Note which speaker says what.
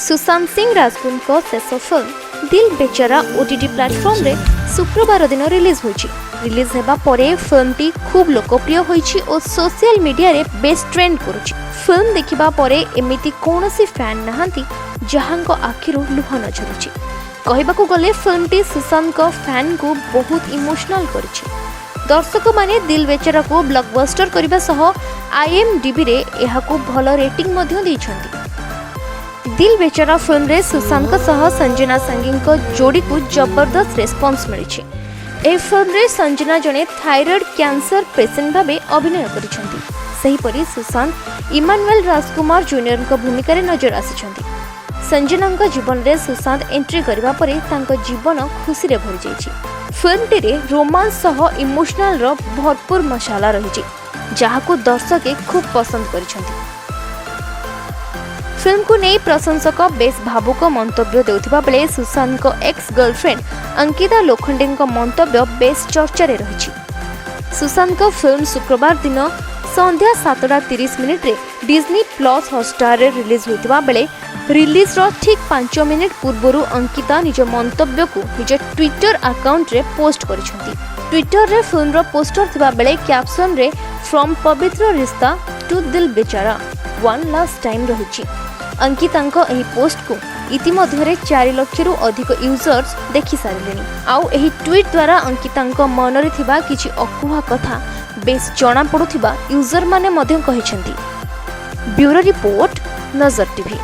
Speaker 1: सुशांत सिंह राजपूत को शेष फिल्म दिल बेचारा ओटीटी प्लेटफॉर्म रे शुक्रवार दिन रिलीज होईची। रिलीज हेबा परे फिल्म टी खूब लोकप्रिय होईची और सोशल मीडिया रे बेस्ट ट्रेंड करूची। फिल्म देखिबा परे एमिति कोनोसी फैन नहांती जहांको आखिरु लुह न झरुची। कहबाकू गले फिल्म टी सुशांत को फैन को बहुत इमोशनल करिछि। दर्शक माने दिल बेचारा को ब्लॉकबस्टर करबा सह IMDb रे एहाकू भलो रेटिंग मध्य दैछंती। दिल बेचारा फिल्म रे सुशांत सह संजना संगिंग को जोड़ी को जबरदस्त रेस्पॉन्स मिली। ए फिल्म रे संजना जने थायराइड कैंसर पेशेंट भाबे अभिनय करिसेंती। सेहीपरि सुशांत इमानुएल राजकुमार जूनियर को भूमिका रे नजर आसिछंती। संजना जीवन रे सुशांत एंट्री करबा परे तांको जीवन खुशी रे भरि जाइछि। फिल्म टी रे रोमांस सह इमोशनल रो भरपूर मसाला रहिछि, जाहाको दर्शक खूब पसंद करिसेंती। फिल्म को नहीं प्रशंसक बेस भावुक मंतव्य देउथिबा बेले सुशांत को एक्स गर्लफ्रेंड अंकिता लोखंडे मंतव्य बेस चर्चा रे रहिछि। सुशांत को फिल्म शुक्रवार दिन संध्या 7:30 रे डिज्नी प्लस हॉटस्टार रे रिलीज होइतिबा बेले रिलीज रो ठीक 5 मिनिट पूर्वरु अंकिता निज मंतव्य को निज ट्विटर अकाउंट रे पोस्ट करिसेंती। ट्विटर रे फिल्म रो पोस्टर थिबा बेले कैप्शन रे फ्रॉम पवित्र रिश्ता टू दिल बेचारा वन लास्ट टाइम रहिछि। अंकिता एही पोस्ट को इतिमध्य 4 लाख रु अधिक यूजर्स देखि सारिलेनी। आउ एही ट्वीट द्वारा अंकिता मन रे थिबा किछि अकुहा कथा बेस जणा पडुथिबा यूजर माने मध्य कहिसेंती। ब्यूरो रिपोर्ट नजर टीवी।